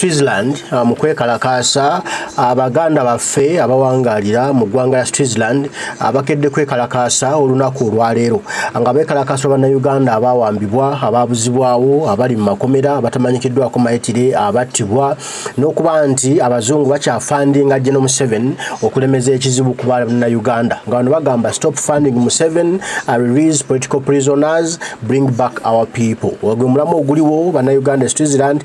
Switzerland mu kwekalakaasa abaganda baffe abawangalira mu ggwanga lya Switzerland Bakede Kwekalakaasa olunaku olwaleero nga beekalakaasa Banayuganda abawambibwa ababuzibwawo abali mu makomera abatamanyikiddwako mayitire abattibwa n'okuba nti abazungu bakyafandinga General Museveni okulemeza ekizibu ku Bannayuganda nga bano bagamba stop funding Museveni, release political prisoners, bring back our people. Ogwe mulamu oguliwo Bannayuganda Switzerland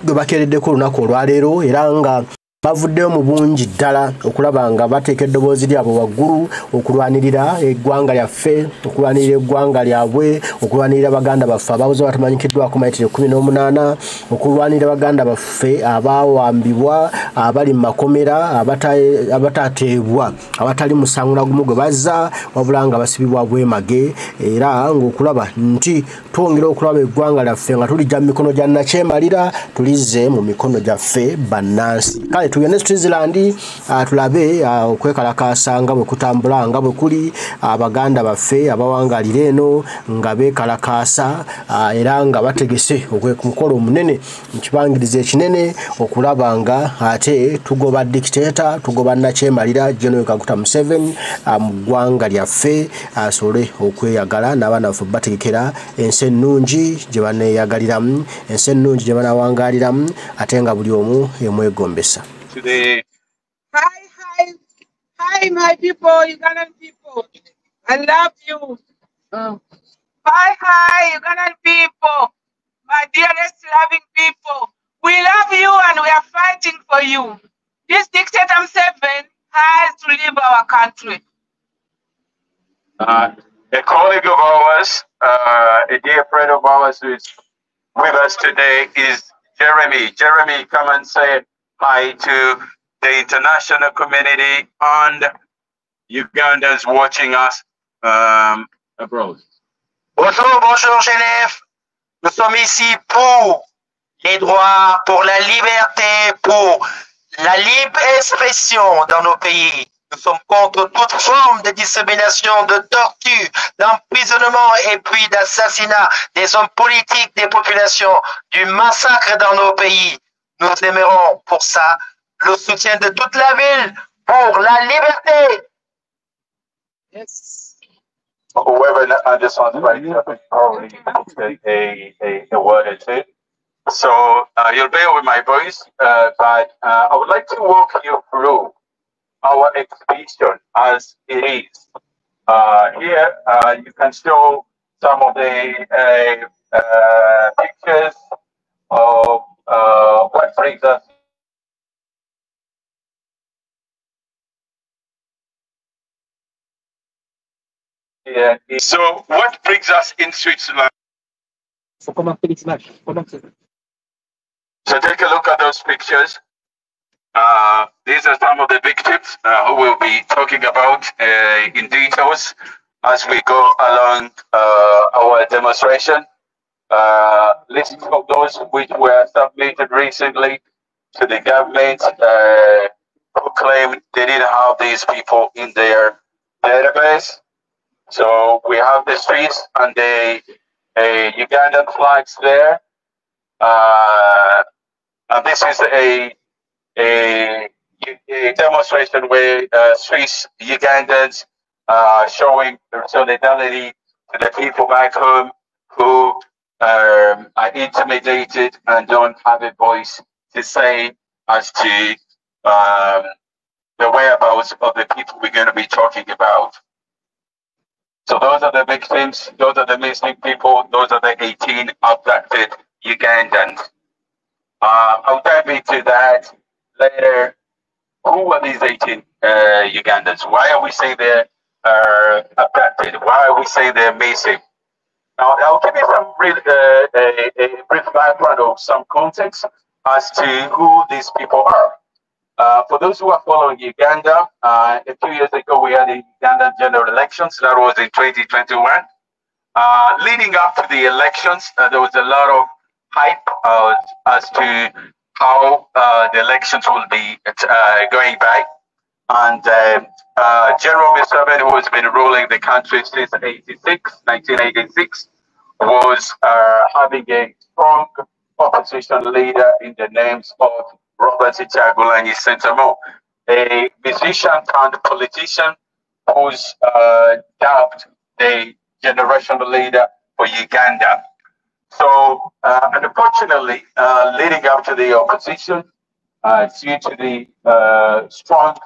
gwe bakeereddeko olunaku olwaleero era nga bavuddeyo mu bungi ddala okulaba nga bateeka eddoboozi lyabwe waggulu okulwanirira eggwanga lyaffe, okulwanirira eggwanga lyabwe, okulwanirira baganda baffe ababuze batamanyikiddwako mayitire 18, okulwanirira baganda baffe abawambibwa abali mu makomera abatateebwa abatali musangula gumu gwe bazza wabula nga basibibwa bwemage era ng'okulaba nti twongera okulaba eggwanga lyaffe nga tulijja mu mikono gya nakyemalira tulize mu mikono gyaffe bannansi. Kale tuyone Switzerland tulabe okwekalakaasa nga bwe kutambula nga bwe kuli abaganda baffe abawangalira eno nga beekalakaasa era nga bategese okwemukolo omunene mu kibangirizi ekinene okulaba nga ate tugoba dictator tugoba nakyemalira General Kaguta Museveni mu ggwanga lyaffe asobole okweyagala n'abaana baffe bategekera ensi ennungi gye baneeyagaliramu, ensi ennungi gye banawangaliramu ate nga buli omu emwegombesa. Today. Hi, my people, Ugandan people. I love you. Hi, Ugandan people, my dearest loving people. We love you and we are fighting for you. This dictator Museveni has to leave our country. A colleague of ours, a dear friend of ours who is with us today is Jeremy. Jeremy, come and say hi to the international community and Ugandans watching us abroad. Bonjour Genève. Nous sommes ici pour les droits, pour la liberté, pour la libre expression dans nos pays. Nous sommes contre toute forme de dissémination, de torture, d'emprisonnement et puis d'assassinat des hommes politiques, des populations, du massacre dans nos pays. Nous aimerons pour ça le soutien de toute la ville pour la liberté. Yes. Whoever understands right, probably a word or two. So you'll bear with my voice, but I would like to walk you through our exhibition as it is. Here you can show some of the pictures of what brings us. Yeah. So what brings us in Switzerland? So take a look at those pictures. These are some of the victims who we'll be talking about in details as we go along our demonstration. List of those which were submitted recently to the government who claimed they didn't have these people in their database. So we have the streets and the Ugandan flags there. And this is a demonstration where Swiss Ugandans are showing solidarity to the people back home who are intimidated and don't have a voice to say as to the whereabouts of the people we're going to be talking about. So those are the victims, those are the missing people, those are the 18 abducted Ugandans. I'll dive into that later. Who are these 18 Ugandans? Why are we saying they're abducted? Why are we saying they're missing? Now, I'll give you some a brief background of some context as to who these people are. For those who are following Uganda, a few years ago we had the Ugandan general elections. That was in 2021. Leading up to the elections, there was a lot of hype as to how the elections will be going by. And General Museveni, who has been ruling the country since 1986, was having a strong opposition leader in the names of Robert Kyagulanyi Ssentamu, a musician turned politician who's dubbed the generational leader for Uganda. So, unfortunately, leading up to the opposition, due to the strong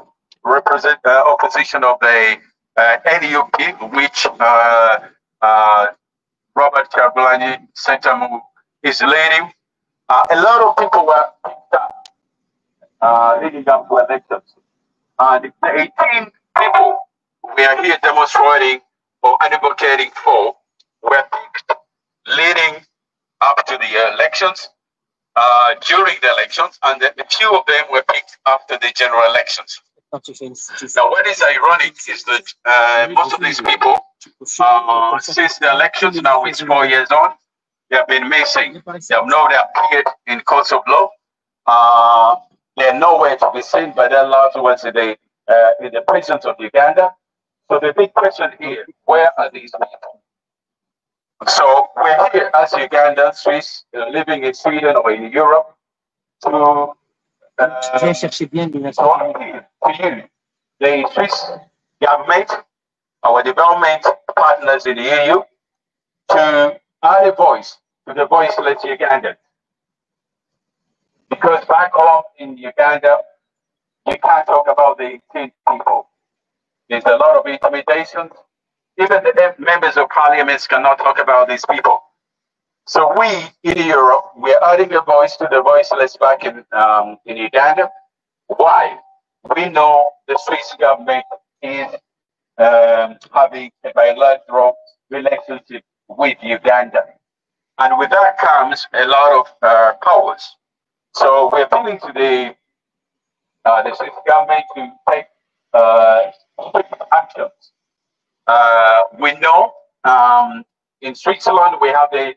opposition of the NUP, which Robert Kyagulanyi Ssentamu is leading, a lot of people were picked up leading up to elections. And the 18 people we are here demonstrating or advocating for were picked leading up to the elections, during the elections, and a few of them were picked after the general elections. Now, what is ironic is that most of these people, since the elections, now it's 4 years on, they have been missing. They have not appeared in courts of law. They're nowhere to be seen by their loved ones in the prisons of Uganda. So the big question here, where are these people? So we're here as Ugandans, Swiss, living in Sweden or in Europe, to appeal to you, the Swiss government, our development partners in the EU, to add a voice to the voiceless Ugandans. Because back home in Uganda, you can't talk about the 18 people. There's a lot of intimidations. Even the members of parliaments cannot talk about these people. So we in Europe, we're adding a voice to the voiceless back in Uganda. Why? We know the Swiss government is having a bilateral relationship with Uganda. And with that comes a lot of powers. So we're appealing to the Swiss government to take quick actions. We know in Switzerland we have the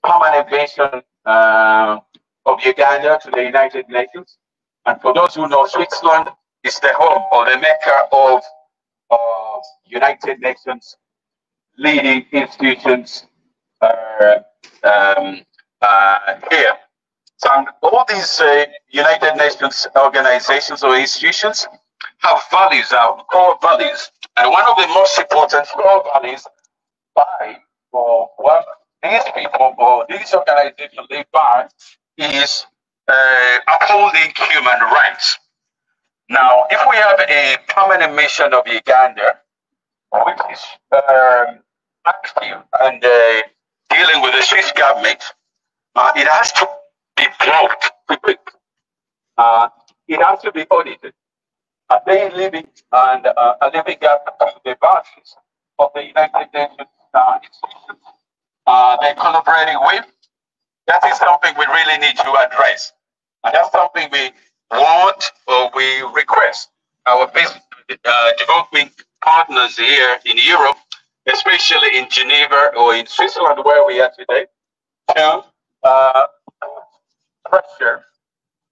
permanent mission of Uganda to the United Nations. And for those who know, Switzerland is the home or the mecca of United Nations leading institutions here. So all these United Nations organizations or institutions have values, our core values. And one of the most important core values for what these people or these organizations live by is upholding human rights. Now, if we have a permanent mission of Uganda, which is active and dealing with the Swiss government, it has to be probed. It has to be audited. Are they living and are living up to the values of the United Nations institutions they're collaborating with? That is something we really need to address. And that's something we want or we request our basic development partners here in Europe, especially in Geneva or in Switzerland, where we are today, to pressure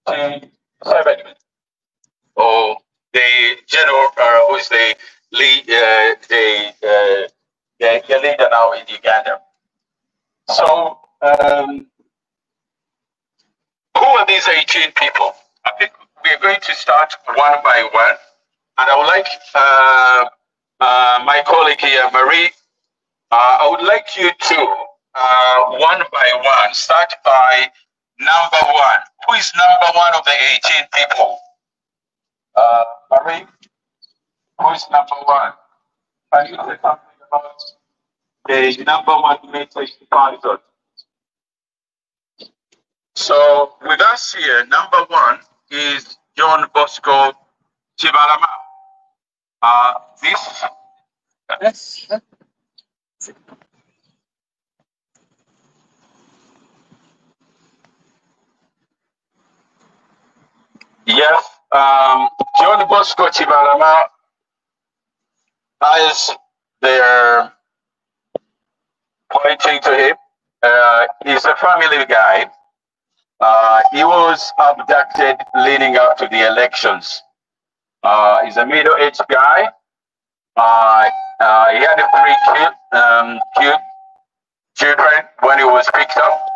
to Seven or the general who is the lead, the leader now in Uganda. So who are these 18 people? I think we're going to start one by one, and I would like my colleague here, Marie, I would like you to one by one start by number one. Who is number one of the 18 people? Marie, who is number one? Can you say something about the number one matrix person? So with us here, number one is John Bosco Chibalama. Yes, John Bosco Chibalama, as they're pointing to him, he's a family guy. He was abducted leading up to the elections. He's a middle-aged guy. He had 3 cute children when he was picked up.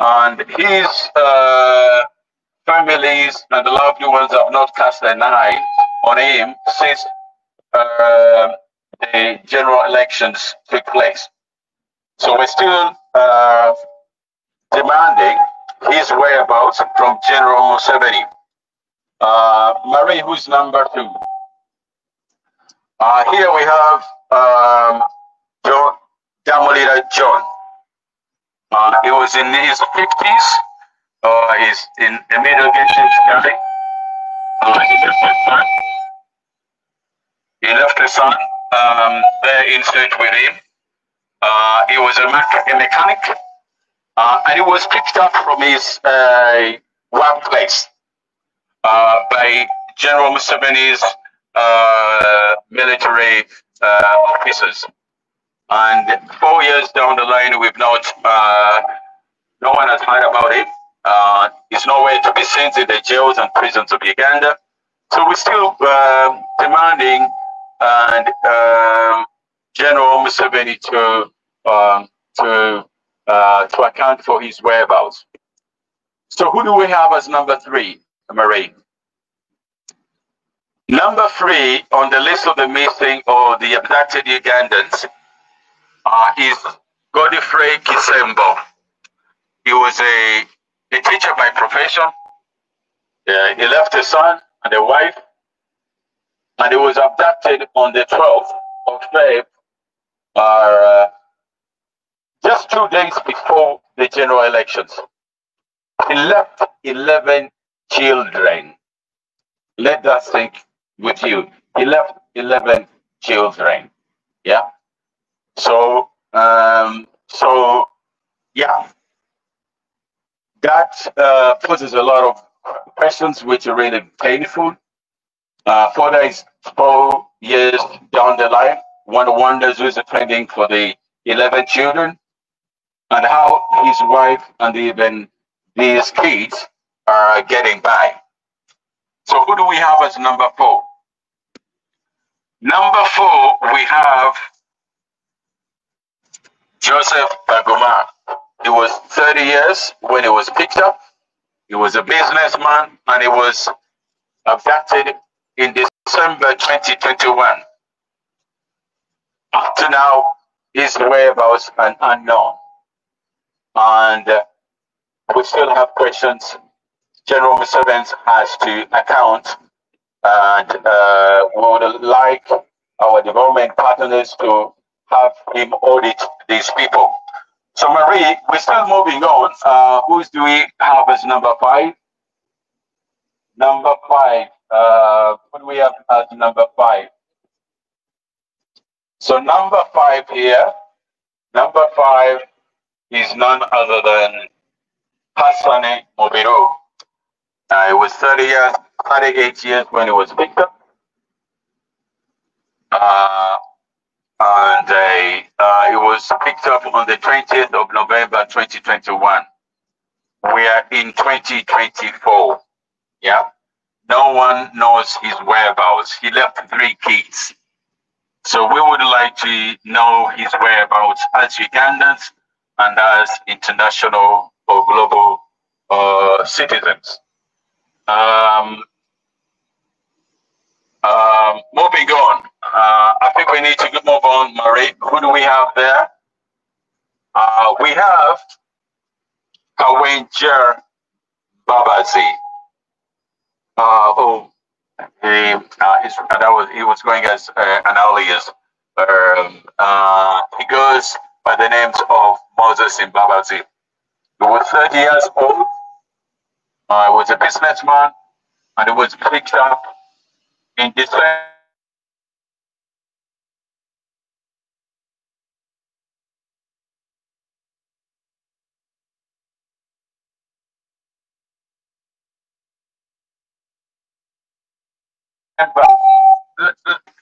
and his families and the loved ones have not cast an eye on him since the general elections took place. So we're still demanding his whereabouts from General Museveni. Marie, who's number 2? Here we have John Damolira John. He was in his 50s. He's in the middle getting started. He left the son there in search with him. He was a mechanic, and he was picked up from his workplace by General Museveni's military officers. And 4 years down the line, we've not, no one has heard about it. It's nowhere to be seen in the jails and prisons of Uganda. So we're still demanding General Museveni to account for his whereabouts. So who do we have as number 3, Marie? Number 3 on the list of the missing or the abducted Ugandans is Godfrey Kisembo. He was a teacher by profession. He left a son and a wife, and he was abducted on the 12th of February, just 2 days before the general elections. He left 11 children. Let that sink with you. He left 11 children. Yeah. So, yeah, that poses a lot of questions which are really painful. Further is 4 years down the line, one wonders who's attending for the 11 children and how his wife and even these kids are getting by. So who do we have as number 4? Number 4, we have Joseph Baguma. He was 30 years when he was picked up. He was a businessman and he was abducted in December 2021. Up to now, his whereabouts are unknown. And we still have questions. General Museveni has to account, and we would like our development partners to have him audit these people. So Marie, we're still moving on. Who do we have as number 5? Number 5. What do we have as number 5? So number 5 here. Number 5 is none other than Hassani Mobiru. It was 38 years when he was picked up. And it was picked up on the 20th of November 2021. We are in 2024. Yeah. No one knows his whereabouts. He left 3 kids. So we would like to know his whereabouts as Ugandans and as international or global citizens. Moving on. I think we need to move on, Marie. Who do we have there? We have Kawenjer Babazi. He was going as an alias. He goes by the names of Moses in Babazi. He was 30 years old. He was a businessman, and he was picked up in December.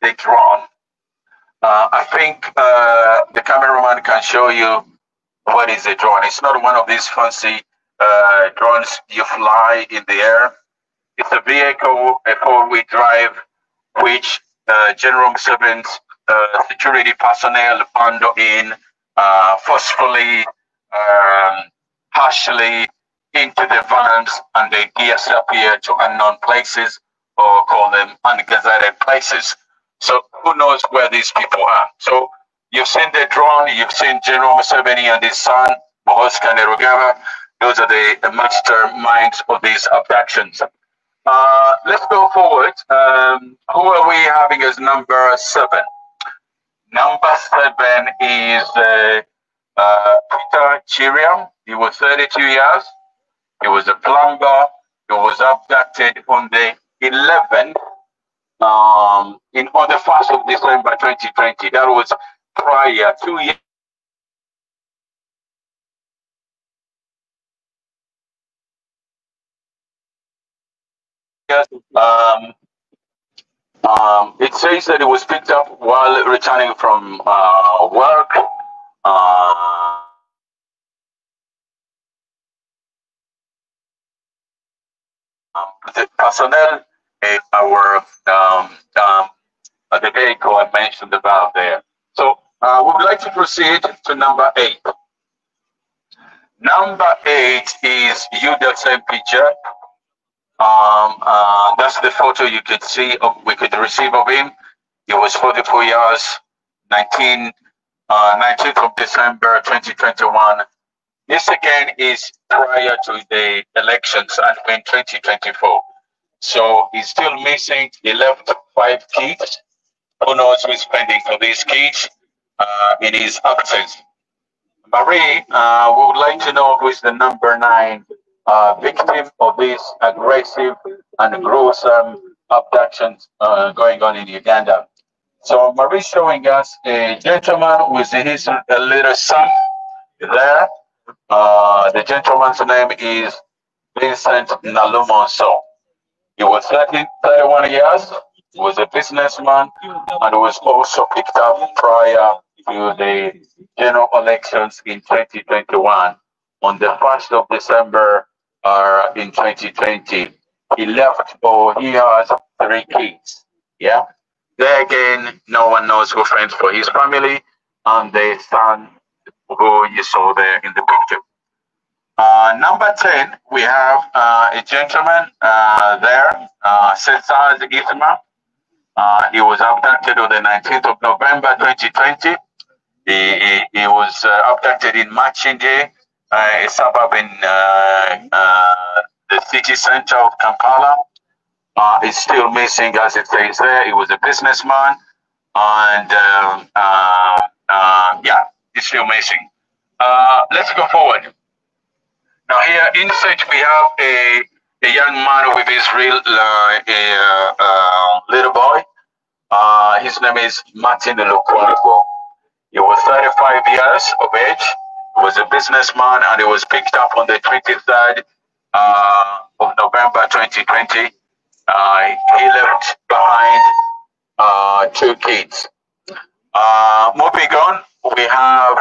The drone. I think the cameraman can show you what is a drone. It's not one of these fancy drones you fly in the air. It's a vehicle, a 4-wheel drive, which General Museveni's security personnel found in forcefully partially into the vans and they disappear to unknown places or call them ungazetted places. So who knows where these people are? So you've seen the drone, you've seen General Museveni and his son, Bohos Kainerugaba. Those are the masterminds of these abductions. Let's go forward. Who are we having as number 7? Number 7 is Peter Chiriam. He was 32 years. He was a plumber. He was abducted on the 11th, on the 1st of December 2020. That was prior 2 years. It says that it was picked up while returning from work. The personnel, the vehicle I mentioned about there. So we would like to proceed to number 8. Number 8 is the same picture. That's the photo you could see we could receive of him. He was 44 years, 19th of December 2021. This again is prior to the elections and in 2024. So he's still missing. He left 5 kids. Who knows who's spending for these kids in his absence? Marie, we would like to know who is the number 9 victim of this aggressive and gruesome abductions going on in Uganda. So Marie showing us a gentleman with his little son there. The gentleman's name is Vincent Nalumonso. He was 31 years, he was a businessman, and was also picked up prior to the general elections in 2021 on the 1st of December in 2020. He left, he has 3 kids. Yeah. There again, no one knows who fends for his family and the son who you saw there in the picture. Number 10, we have a gentleman there, Cesar Ithma. He was abducted on the 19th of November 2020. He was abducted in Machinde, a suburb in the city center of Kampala. He's still missing, as it says there. He was a businessman, and yeah, he's still missing. Let's go forward. Now here in search we have a young man with his real little boy. His name is Martin Lukwaniko. He was 35 years of age. He was a businessman, and he was picked up on the 23rd of November 2020. He left behind 2 kids. Moving on, we have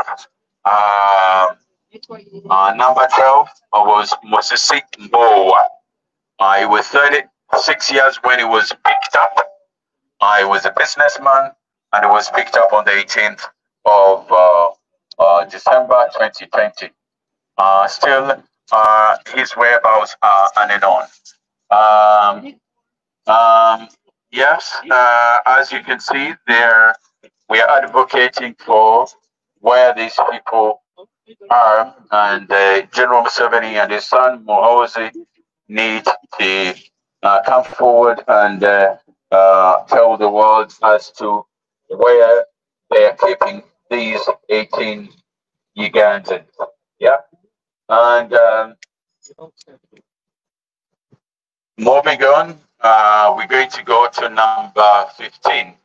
number 12 was Mosisi Mbowa. He was 36 years when he was picked up. He was a businessman, and he was picked up on the 18th of December 2020. Still, his whereabouts are unknown. Yes, as you can see there, we are advocating for where these people are, and General Museveni and his son Muhoozi need to come forward and tell the world as to where they are keeping these 18 Ugandans. Yeah, and moving on, we're going to go to number 15.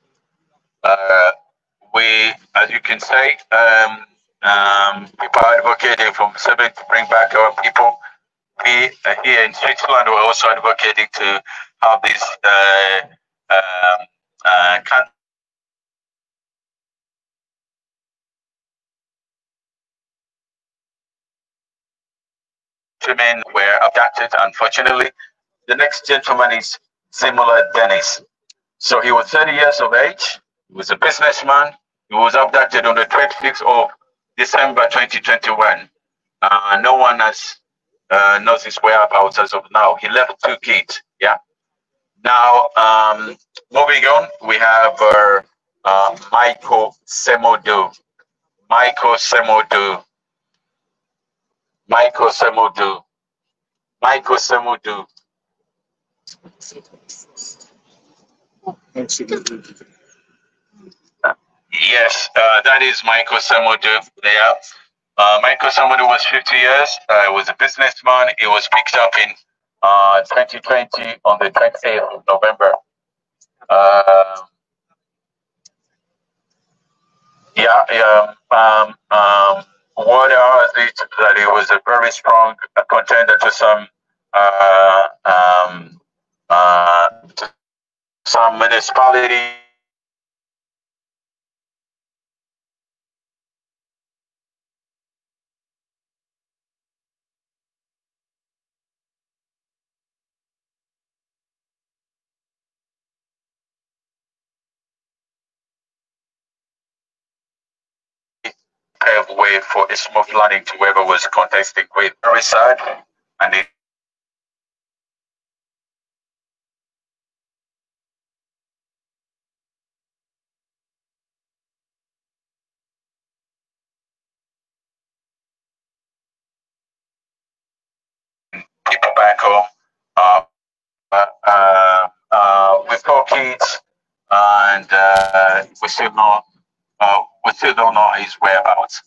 As you can say, people are advocating from 7 to bring back our people. We here in Switzerland, we're also advocating to have this countrymen were abducted. Unfortunately, the next gentleman is Simula Dennis. So he was 30 years of age. He was a businessman. He was abducted on the 26th of December 2021. No one has knows his whereabouts as of now. He left 2 kids. Yeah. Now, moving on, we have Michael Semodu. Michael Semodu. Michael Semodu. Michael Semodu. Yes, that is Michael Semodu there. Michael Semodu was 50 years. He was a businessman. He was picked up in 2020 on the 28th of November. What are it that he was a very strong contender to some municipality. Pave way for a smooth landing to whoever was contesting with. Very sad, and it people back home. We've got kids, and we still don't know his whereabouts.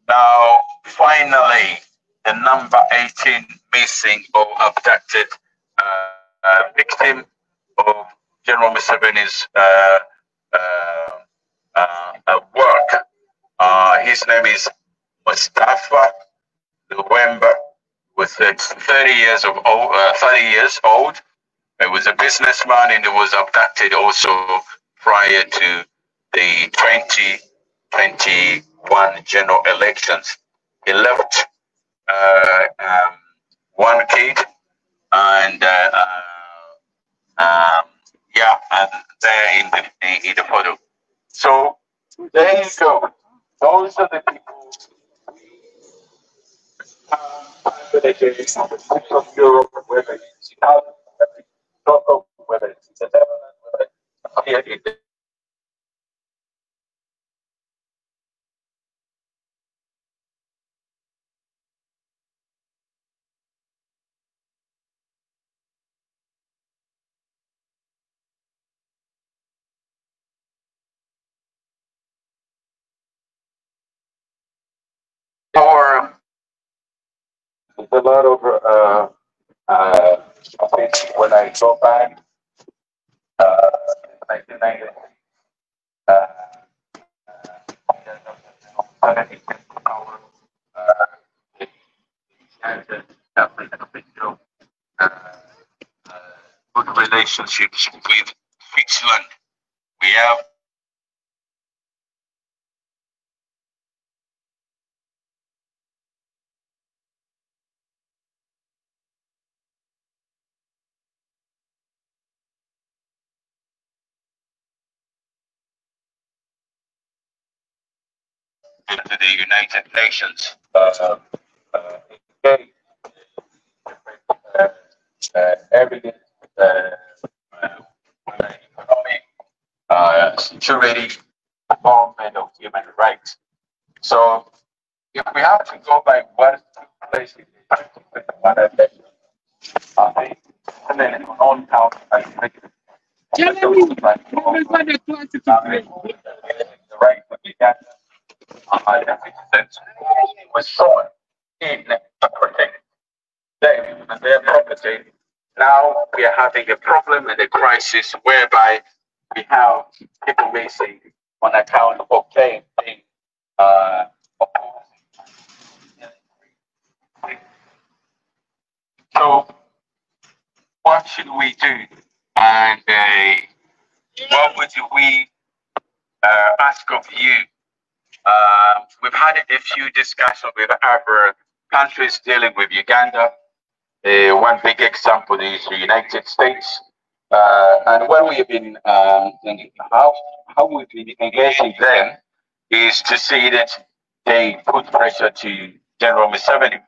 Now, finally, the number 18 missing or abducted victim of General Museveni's work. His name is Mustafa Luwemba, was 30 years old. He was a businessman, and he was abducted also prior to the 2021 general elections. He left 1 kid, and and there in the photo. So there you go. Those are the people from Europe, whether it's Italy, whether it's Togo, whether it's the Netherlands, whether it's here in the or a lot of when I go back, 1990, good relationships with Switzerland. We have into the United Nations. Evidence economic security, involvement of human rights. So, if we have to go by what took place in the 2021 election, I think the on-count the right to be done was someone in to protect them and their property. Now we are having a problem and a crisis whereby we have people missing on account of being So what should we do? And what would we ask of you? We've had a few discussions with other countries dealing with Uganda. One big example is the United States. And what we've been, how we've been engaging them is to see that they put pressure to General Museveni.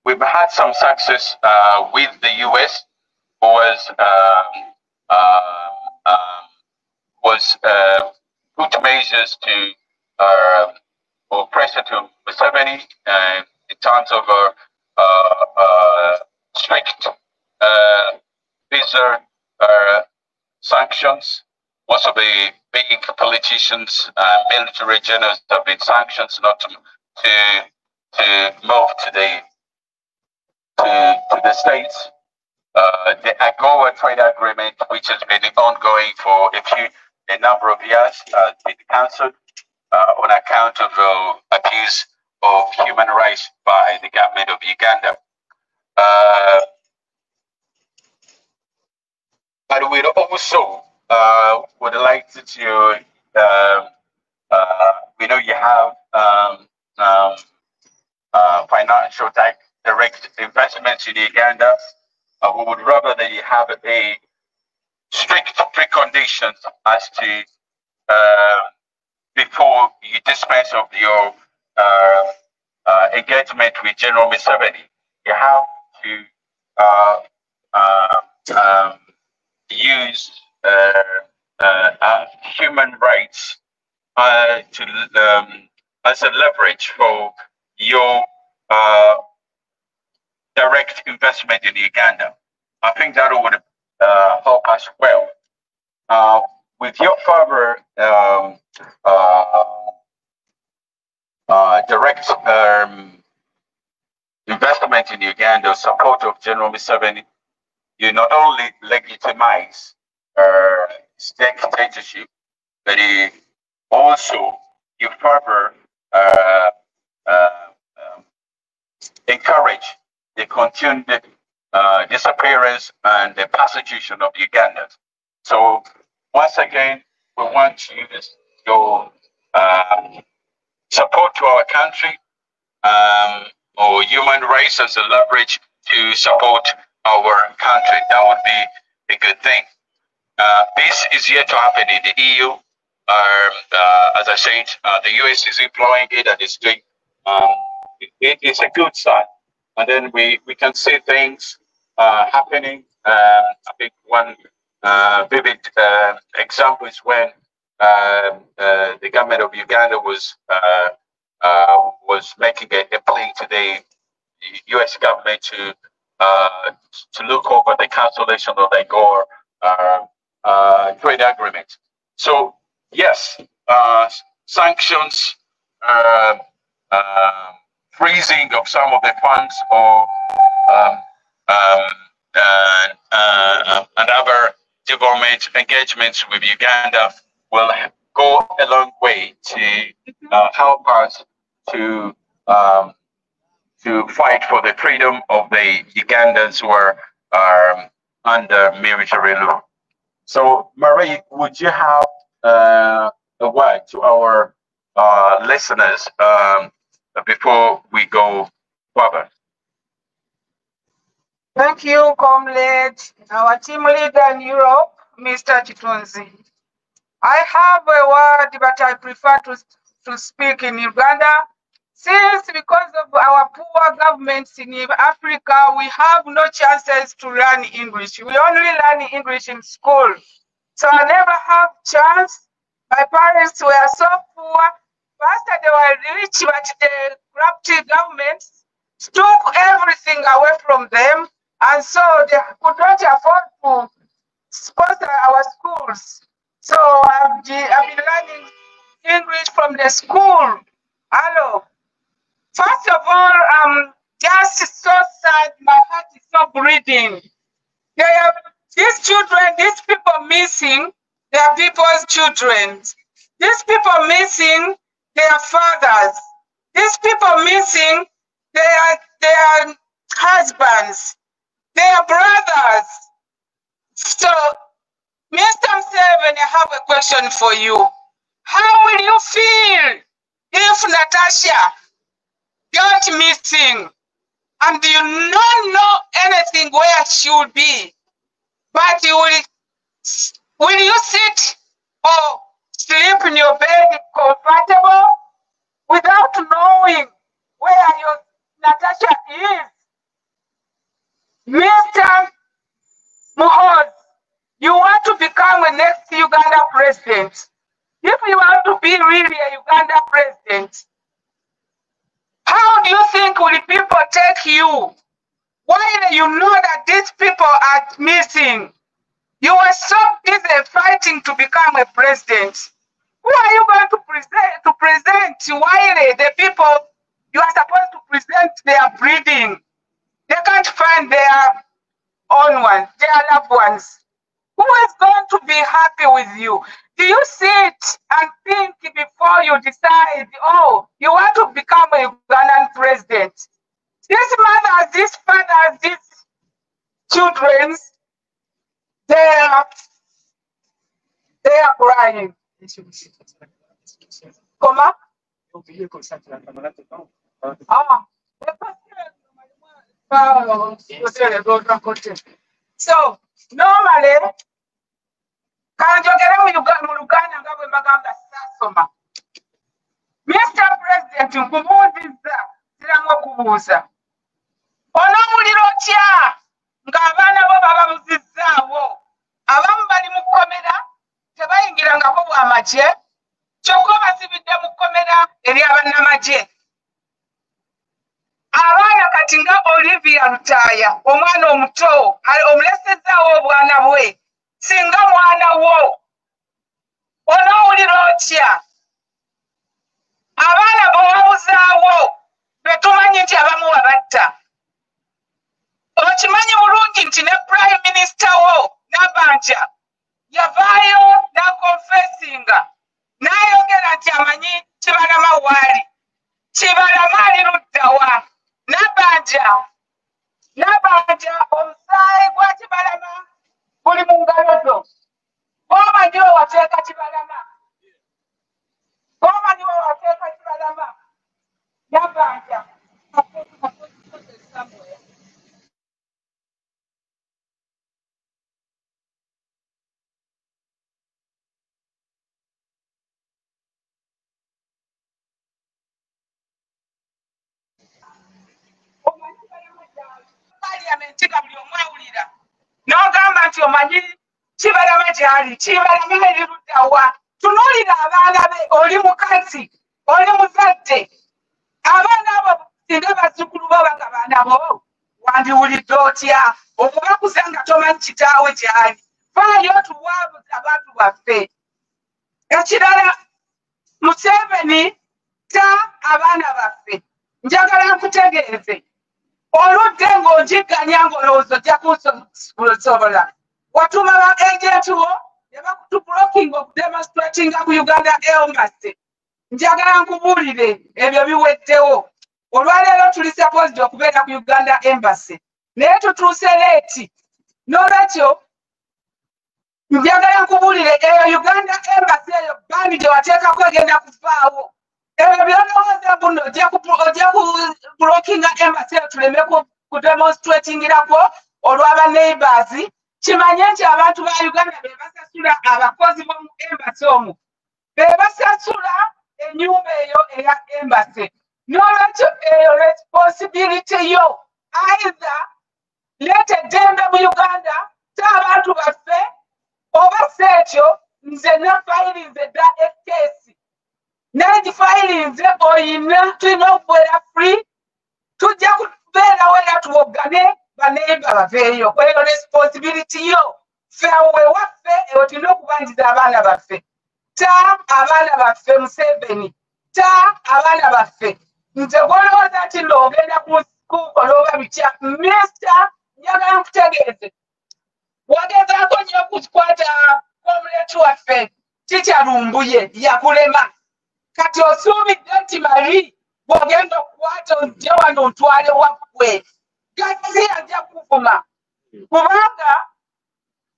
We've had some success with the US, who was put measures to or pressure to Museveni in terms of strict visa sanctions. Most of the big politicians, military generals have been sanctioned not to move to the States. The AGOA trade agreement, which has been ongoing for a number of years, has been cancelled on account of abuse of human rights by the government of Uganda. But we also would like to we know you have financial direct investments in Uganda. We would rather that you have a strict preconditions as to before you dispense of your engagement with General Museveni. You have to use human rights as a leverage for your direct investment in Uganda. I think that would help us well. With your further direct investment in Uganda, support of General Museveni, you not only legitimize state dictatorship, but also you further encourage the continued disappearance and the persecution of Ugandans. So once again, we want to use your support to our country or human rights as a leverage to support our country. That would be a good thing. This is yet to happen in the EU. As I said, the US is employing it and it's doing. It's a good sign. And then we can see things happening. I think one vivid example is when the government of Uganda was making a plea to the U.S. government to look over the cancellation of the Gore trade agreement. So yes, sanctions, freezing of some of the funds, or and other development engagements with Uganda will go a long way to help us to fight for the freedom of the Ugandans who are under military law. So, Marie, would you have a word to our listeners before we go further? Thank you, comrade, our team leader in Europe, Mr. Chitunzi. I have a word, but I prefer to speak in Uganda. Since because of our poor governments in Africa, we have no chances to learn English. We only learn English in school. So I never have chance. My parents were so poor. First they were rich, but the corrupt governments took everything away from them. And so they could not afford to sponsor our schools. So I've been learning English from the school. Hello. First of all, just so sad, my heart is so bleeding. These children, these people missing, they are people's children. These people missing, their fathers. These people missing, their husbands, their brothers. So, Mr. Museveni, I have a question for you. How will you feel if Natasha got missing and you don't know anything where she would be? But will you sit or sleep in your bed comfortable without knowing where your Natasha is. Mr. Muhoz, you want to become a next Uganda president. If you want to be really a Uganda president, how do you think will people take you? While you know that these people are missing, you were so busy fighting to become a president. Who are you going to present while the people you are supposed to present their breeding? They can't find their own ones, their loved ones. Who is going to be happy with you? Do you sit and think before you decide, oh, you want to become a Ugandan president? These mothers, these fathers, these children, they are crying. Comment? So, normally, Mr. President, nkubuuliza siramu okubuuza. Onoomuliro otya ng'abaana bo bababuzizzaawo? Abamu bali mu kkomera tebayingirangako bw'amagye, kyokka basibidde mu kkomera eri abannamagye. Abaana kati nga Olivia Lutaaya, omwana omuto omulesezaawo obwana bwe, singa mwana wo, onoowulira otya? Abaana b'owabuzaawo be tumanyi nti abamu wabatta. Okimanyi bulungi nti ne Prime Minister wo Nabanja yavaayo n'akonfesinga n'ayogera nti amanyi Kibalama waali. Kibalama ali luddawa? Nabanja omusaayi gwa Kibalama guli mu ngalo zo. Omanyi we wateeka Kibalama? Omanyi we wateeka Kibalama? Nabanja. N'ogamba nti omanyi Kibalama gy'ali, Kibalama eri luddawa? Tunuulira abaana be, oli mukazi, oli muzadde. Abaana abo singa bazzukulu bo banga baana bo, wandiwulidde otya? Okubakuza nga tomanyi kitaawe gy'ali. Faayo tuwaabuze abantu baffe. Ekirala, Museveni ta abaana baffe. Njagala nkutegeeze. Oludde ng'onjigganya ng'olowooza ojja kunsobola. Watuma ba agenti bo ne bakutubulokinga okudemonstratinga ku Uganda Embassy. Njagala nkubuulire ebyo biweddewo. Olwaleero tuli supposed okubeera ku Uganda Embassy. Naye tutuuse leeti. N'olwekyo njagala nkubuulire eyo Uganda Embassy eyo bandi gye wateekako egenda kuvaawo. Ebyo by'olowooza buno ojja kubulokinga Embassy eyo tuleme kudemonstratingirako olw'aba neighbours. Kimanye nti abantu ba Uganda be basasula abakozi b'omu Embassy omwo. Be basasula ennyumba eyo eya Embassy. N'olwekyo eyo responsibility yo. Either leeta eddembe mu Uganda abantu baffe oba si ekyo nze nafayirinze dda ekkeesi. Nagifayirinze oyina tulina okubeera free. Tujja kubeerawo era tuwoggane baneiba baveeyo. Eyo responsibility yo. Ffe awe waffe eyo tulina okubanjiza abaana baffe. Ta abaana baffe Museveni. Ta abaana baffe. Nze gw'olowooza nti n'ogenda kukola oba bitya. Minisita njagala nkutegeeze. Wagezaako nnyo okukwata omuleti waffe Kikyalumbuye yakulema. Kati osuubidde nti Mali bw'ogenda okukwata ojje wano ontwale waggwe. Gazzi ajja kuvuma. Kubanga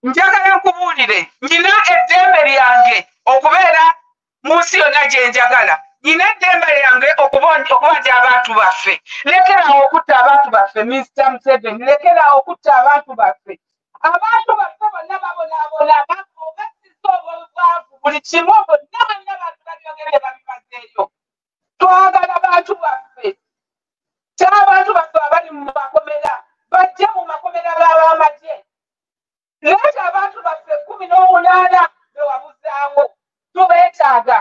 njagala nkubuulire, nina eddembe lyange okubeera mu nsi yonna gye njagala. Nina eddembe lyange okubanja abantu baffe. Lekerawo okutta abantu baffe, Mr. Museveni. Lekerawo okutta abantu baffe. Abantu baffe bonna babonaabona obasiza obuvaavu buli kimu bonna bonna bantu babyogere babimazeeyo. Twagala bantu baffe. ky'abantu baffe abali mu makomera bajje mu makomera g'abamagye. Leeta abantu baffe 18 be wabuzaawo tubeetaaga.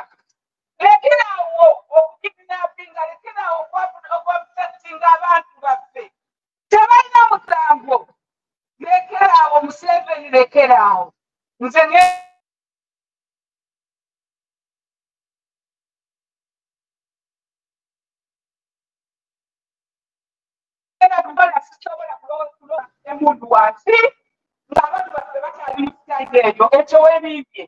Lekeraawo okukidnappinga, lekeraawo okuprotectinga abantu baffe. Tebalina musango. Lekeraawo Museveni, lekeraawo. Nze emundu wansi ng'abantu baffe bakyali mu sitayiri eyo ekyoweebibye.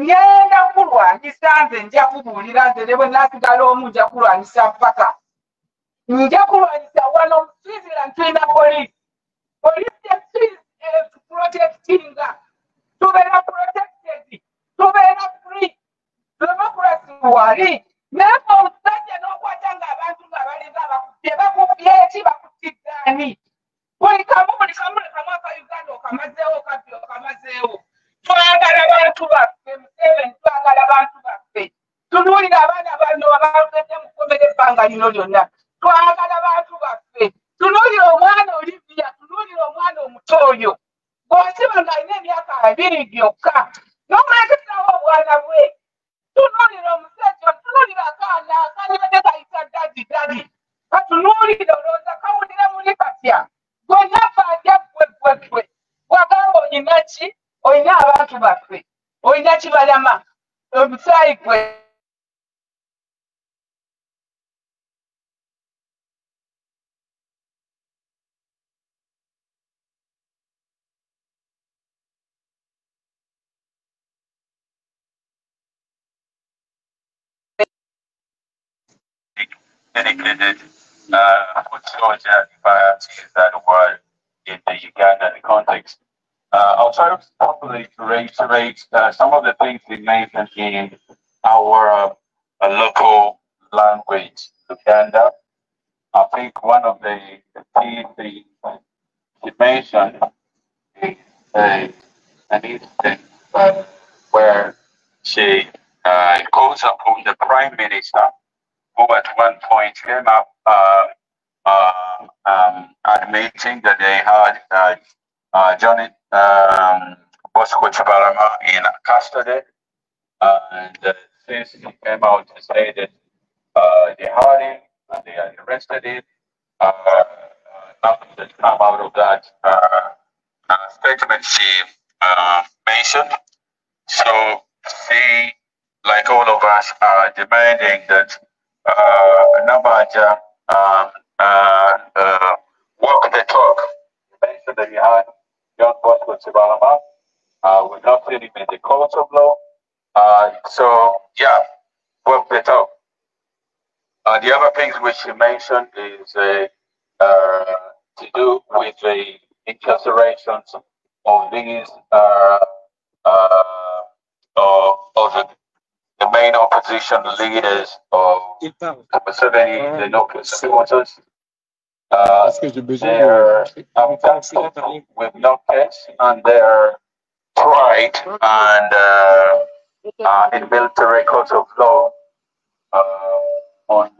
Ngenda kulwanyisa, nze nja kubuulira, nze ne bwe naasigala omu nja kulwanyisa ppaka. Nja kulwanyisa wano mu Switzerland tulina poliisi. Poliisi protectinga. Tubeera protected. Tubeera free. Democracy wali. Naye omusajja n'okwata ng'abantu nga balinga bakubye. Bakubye eki bakutiddaani. Buli kamu aka Uganda okamazeewo kabbi okamazeewo. Twagala bantu baffe, Museveni twagala bantu baffe. Tunuulira abaana bano abagende mu kkomera ebbanga lino lyonna. Twagala bantu baffe. Tunuulira omwana Olivia, tunuulira omwana omuto oyo. Bw'osiba ng'alina emyaka 2 gyokka. N'omuleeterawo obwana bwe. Tunuulira omusajja, tunuulira akaana akanywadde kayita dadi. Katunuulire olowooza kawulire muli katya. Gonna banja ggwe. Wagamba olina ki? Olina abantu baffe. Olina kibalama. Omusaayi gwe. Dedicated foot soldier, if I use that word in the Ugandan context. I'll try to probably reiterate some of the things we mentioned in our local language, Uganda. I think one of the key things she mentioned is an instance where she calls upon the Prime Minister, who at one point came up admitting that they had Johnny Bosco Chibalama in custody, and since he came out to say that they had him and they had arrested him, nothing has come out of that statement she mentioned. So she, like all of us, are demanding that Nabaja walk the talk. You mentioned that you had John Bosco Chibalama. We're not seen him in the courts of law. So, yeah, walk the talk. The other things which you mentioned is to do with the incarcerations of these of the main opposition leaders of Museveni, the local supporters. They're with no case, and they're tried and in military court of law on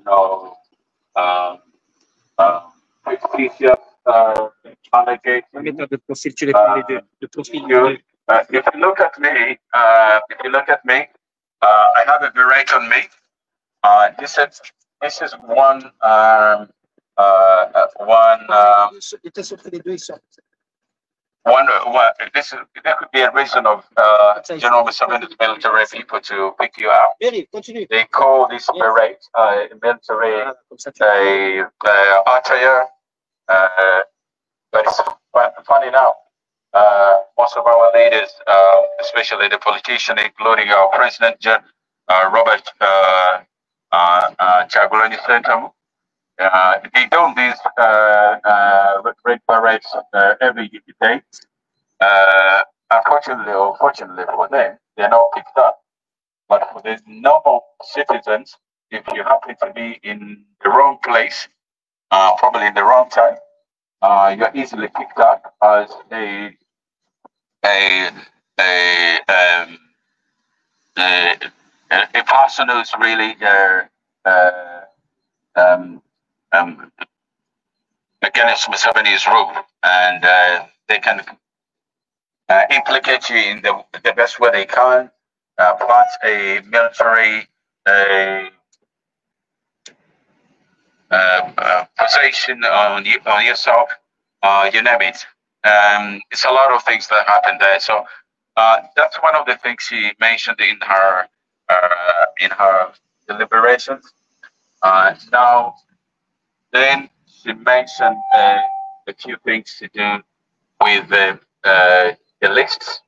fictitious allegations. If you look at me, I have a beret on me. This is one there could be a reason of General Museveni's military people to pick you out. They call this beret military attire. But it's funny now. Most of our leaders, especially the politicians, including our president, Robert Kyagulanyi Ssentamu, they don these red berets every day. Unfortunately or fortunately for them, they're not picked up. But for the normal citizens, if you happen to be in the wrong place, probably in the wrong time, you're easily picked up as a person who's really against Museveni's rule, and they can implicate you in the best way they can, plant a military position on yourself, you name it. It's a lot of things that happen there. So that's one of the things she mentioned in her deliberations. Now, then she mentioned a few things to do with the lists.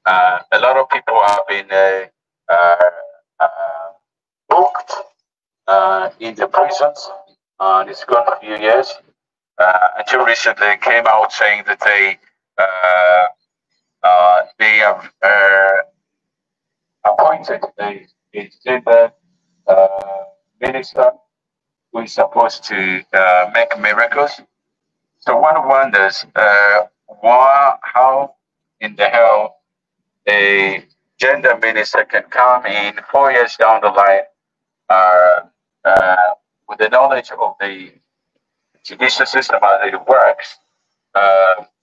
A lot of people have been booked in the prisons. It's gone a few years. Until recently, came out saying that they have appointed a gender minister who is supposed to make miracles. So one wonders how in the hell a gender minister can come in 4 years down the line with the knowledge of the judicial system as it works,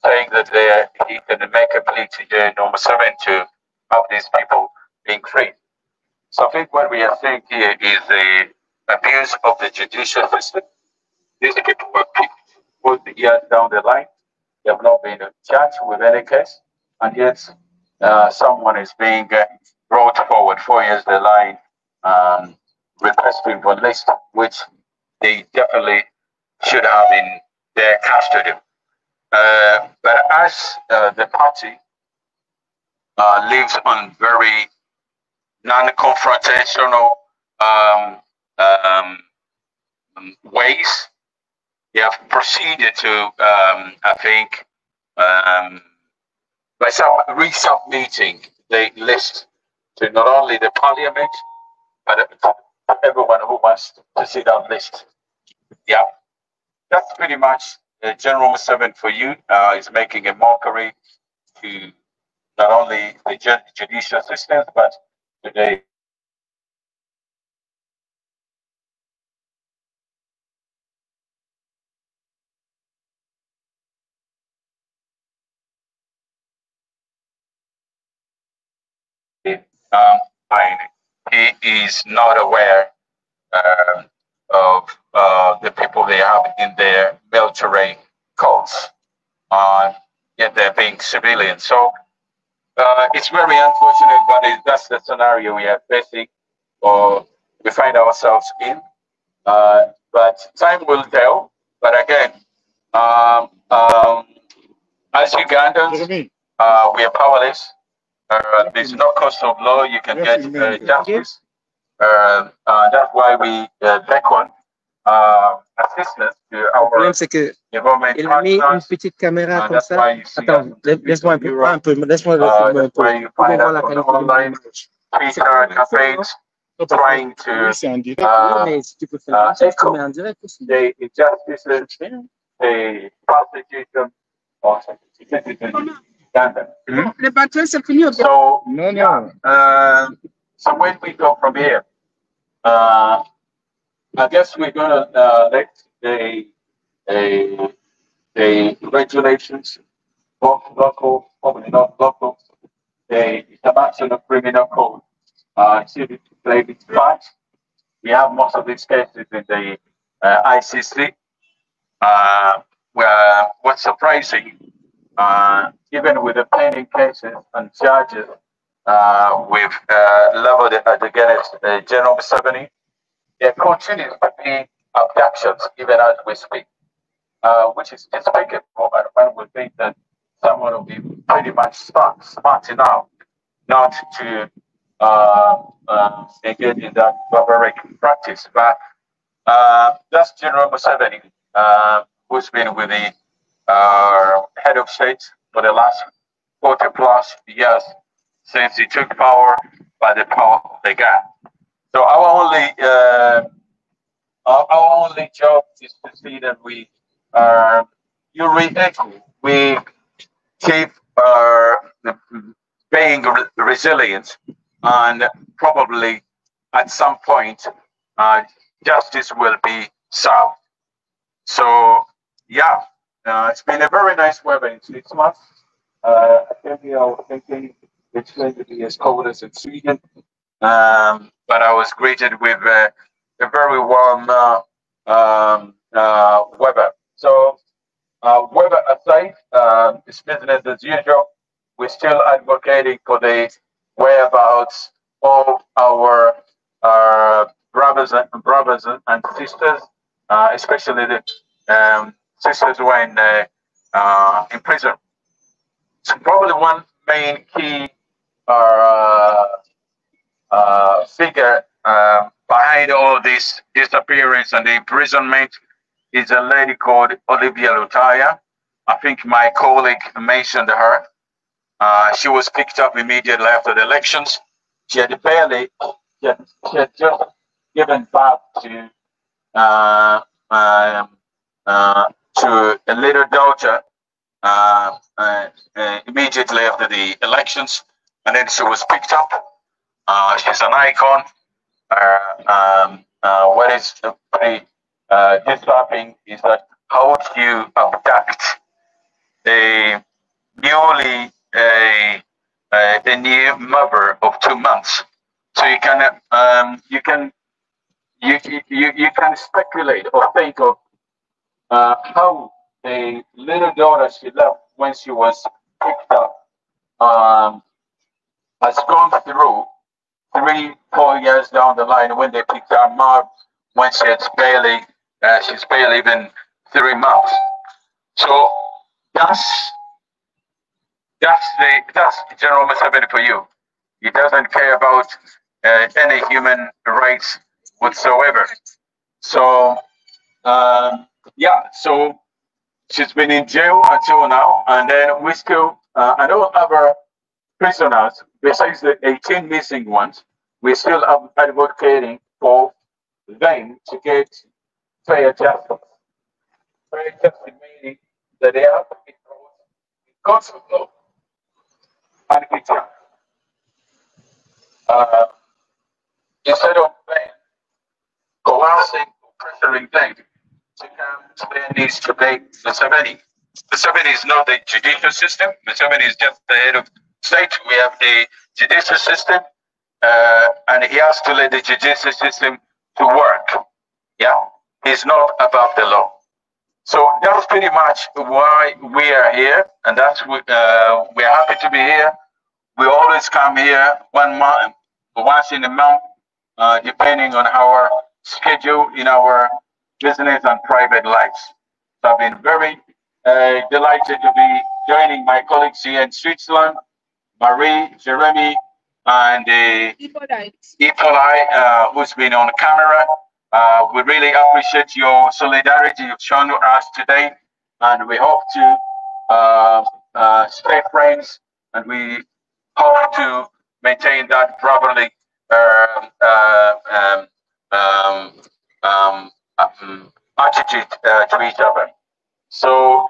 saying that he can make a plea to General Museveni to have these people being freed. So I think what we are seeing here is the abuse of the judicial system. These people were picked 40 years down the line. They have not been charged with any case, and yet someone is being brought forward 4 years down the line, requesting for list, which they definitely should have in their custody. But as the party lives on very non-confrontational ways, they have proceeded to, I think, by resubmitting the list to not only the parliament, but to everyone who wants to see that list. Yeah, that's pretty much General Museveni for you. Is making a mockery to not only the judicial system, but to the he is not aware of the people they have in their military codes, yet they're being civilians. So it's very unfortunate, but that's the scenario we are facing, or we find ourselves in. But time will tell. But again, as Ugandans, we are powerless. There's no cost of law. You can get justice. That's why we beckon assistance to our government il a mis une petite caméra comme ça. Attends, laisse-moi un peu, laisse-moi le pour voir la qualité. Trying to mais si tu peux faire ça, tu mets en direct aussi. The injustices, the prosecution of Uganda. Le bateau, c'est fini. So, so when we go from here, I guess we're going to let the regulations, both local, probably not local, the International Criminal Code, to play its part. We have most of these cases in the ICC. Where what's surprising, even with the pending cases and charges we've leveled against General Museveni, there continues to be abductions even as we speak, which is despicable. And one would think that someone will be pretty much smart enough not to engage in that barbaric practice. But that's General Museveni, who's been with the head of state for the last 40 plus years since he took power by the power of the gun. So our only job is to see that we we keep being resilient, and probably at some point justice will be served. So Yeah, it's been a very nice weather in 6 months. I came here, I was thinking it's going to be as cold as in Sweden, but I was greeted with a very warm weather. So, weather aside, it's business as usual. We're still advocating for the whereabouts of our brothers and sisters, especially the sisters who are in prison. So probably one main key uh, figure behind all this disappearance and the imprisonment is a lady called Olivia Lutaya. I think my colleague mentioned her. She was picked up immediately after the elections. She had she had just given birth uh, um, to a little daughter immediately after the elections, and then she was picked up. She's an icon. What is pretty disturbing is that how would you abduct a newly a new mother of 2 months? So you can you can speculate or think of how the little daughter she left when she was picked up has gone through 3-4 years down the line when they picked her mom when she's barely even 3 months. So that's General Museveni for you. He doesn't care about any human rights whatsoever. So yeah, so she's been in jail until now, and then we still and all other prisoners, besides the 18 missing ones, we still are advocating for them to get fair justice. Fair justice meaning that they have to be brought in courts of law and be judged. Instead of them coercing or pressuring them to come to their knees to beg Museveni. Museveni is not the judicial system. Museveni is just the head of state. We have the judicial system, and he has to let the judicial system to work. Yeah, he's not above the law. So that's pretty much why we are here, and that's we're happy to be here. We always come here once in a month, depending on our schedule in our business and private lives. So I've been very delighted to be joining my colleagues here in Switzerland, Marie, Jeremy, and Ipolite, who's been on camera. We really appreciate your solidarity you've shown us today, and we hope to stay friends, and we hope to maintain that brotherly attitude to each other. So,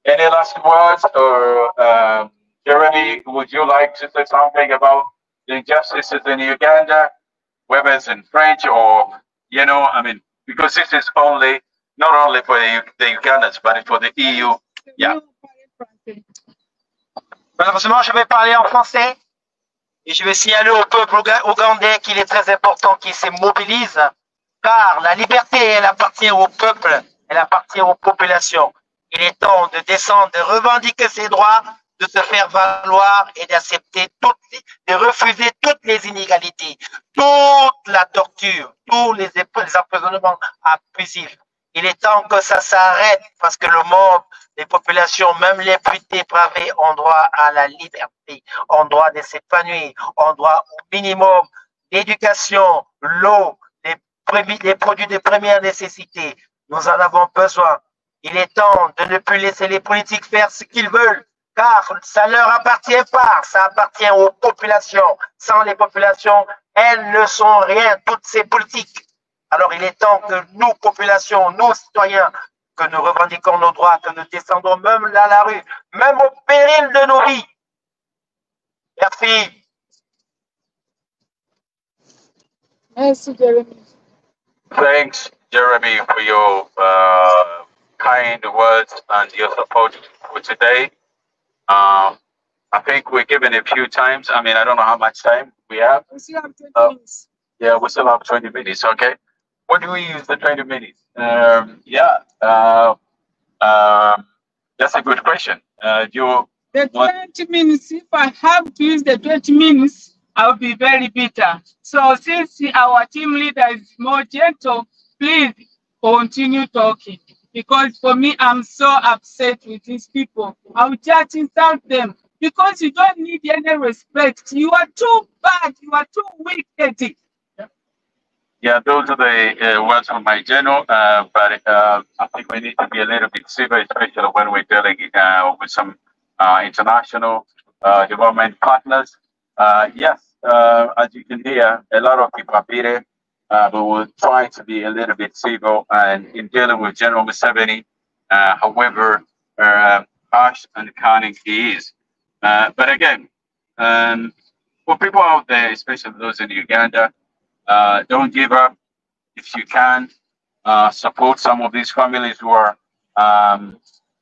any last words, or Jeremy, would you like to say something about the injustices in Uganda, whether it's in French or, I mean, because this is not only for the Ugandans, but for the EU. Yeah. Malheureusement, je vais parler en français et je vais signaler au peuple ougandais qu'il est très important qu'il se mobilise, car la liberté, elle appartient au peuple, elle appartient aux populations. Il est temps de descendre, de revendiquer ses droits, de se faire valoir et d'accepter de refuser toutes les inégalités, toute la torture, tous les emprisonnements abusifs. Il est temps que ça s'arrête parce que le monde, les populations, même les plus dépravées, ont droit à la liberté, ont droit de s'épanouir, ont droit au minimum d'éducation, l'eau, les produits de première nécessité. Nous en avons besoin. Il est temps de ne plus laisser les politiques faire ce qu'ils veulent, car ça ne leur appartient pas, ça appartient aux populations. Sans les populations, elles ne sont rien, toutes ces politiques. Alors il est temps que nous, populations, nous, citoyens, que nous revendiquons nos droits, que nous descendons même dans la rue, même au péril de nos vies. Merci. Merci, Jeremy. Thanks, Jeremy, for your kind words and your support for today. I think we're given a few times. I mean, I don't know how much time we have. We still have 20 minutes. Yeah, we still have 20 minutes. Okay. What do we use the 20 minutes? That's a good question. The 20 minutes, if I have to use the 20 minutes, I'll be very bitter. So since our team leader is more gentle, please continue talking. Because for me, I'm so upset with these people. I'll just insult them. Because you don't need any respect. You are too bad. You are too wicked. Yeah, those are the words from my general. But I think we need to be a little bit civil, especially when we're dealing with some international development partners. Yes, as you can hear, a lot of people are bitter. But we'll try to be a little bit civil and in dealing with General Museveni, however harsh and cunning he is. But again, for people out there, especially those in Uganda, don't give up. If you can, support some of these families who are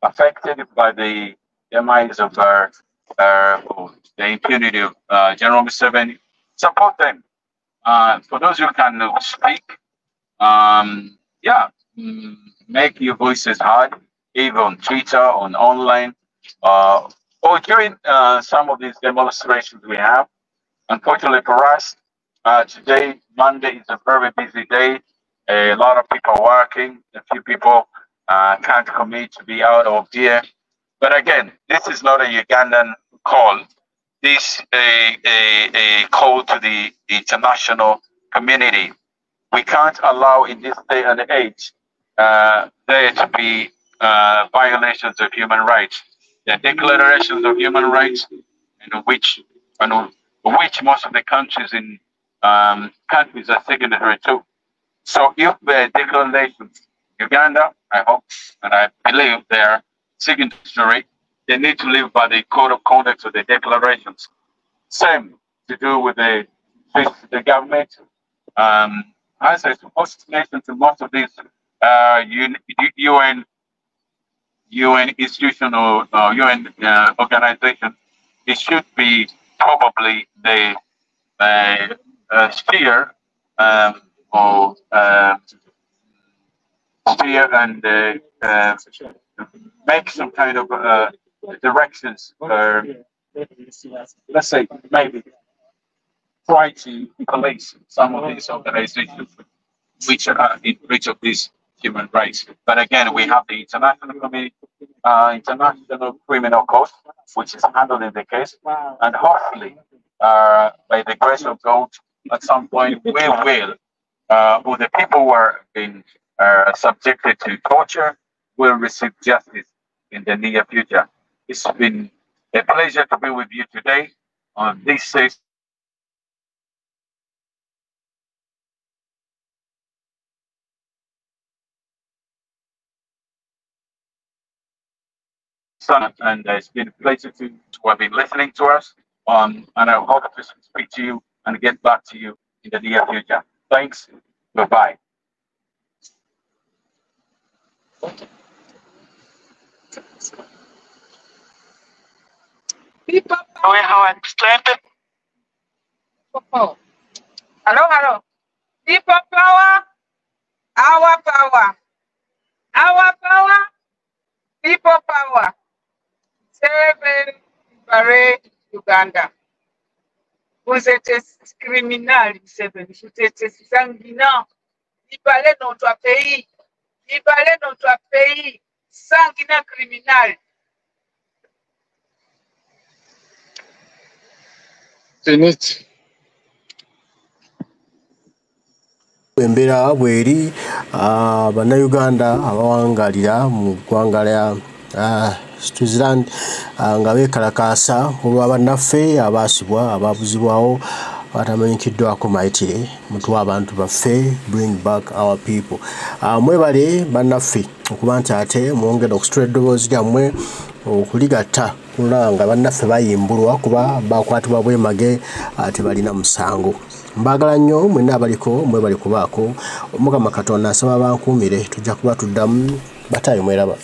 affected by the demise of the impunity of General Museveni. Support them. For those who can speak, make your voices heard, either on Twitter, on online, or during some of these demonstrations we have. Unfortunately for us, today, Monday, is a very busy day. A lot of people are working. A few people can't commit to be out of here. But again, this is not a Ugandan call. This is a call to the international community. We can't allow in this day and age there to be violations of human rights. The declarations of human rights, which most of the countries in countries are signatory to. So if the declarations, Uganda, I hope and I believe they are signatory, they need to live by the code of conduct of the declarations. Same to do with the government. As a host nation to most of these UN institutional UN organizations, it should be probably the sphere and make some kind of directions, let's say maybe try to police some of these organizations which are in breach of these human rights. But again, we have the international community, international criminal court, which is handling the case, and hopefully, by the grace of God, at some point we will, or the people who are being subjected to torture will receive justice in the near future. It's been a pleasure to be with you today on this session. And it's been a pleasure to have been listening to us. And I hope to speak to you and get back to you in the near future. Thanks. Goodbye. People power. Hello. People power. Our power. Our power. People power. 7 Parade Uganda. Vous êtes criminel, 7. Vous êtes sanguinant. Libérez notre pays. Libérez notre pays. Sanguinant criminel. Finish. Embera bweri Banayuganda Abawangalira mu ggwanga lya Switzerland nga beekalakaasa olwa bannaffe abaasibwa abaabuzibwawo watamanyikiddwako Maitire mutwe abantu baffe bring back our people. Mwebale bannaffe okuba nti ate mwongera okusitula eddoboozi lyammwe okuligatta kulanga bannaffe bayimbulwa kuba bakwatibwa bwemage ate balina musango. Mbagala nnyo mwenna abaliko mwebale kubaako Mukama Katonda asaba bankuumire tujja kuba tuddamu batayo mweraba.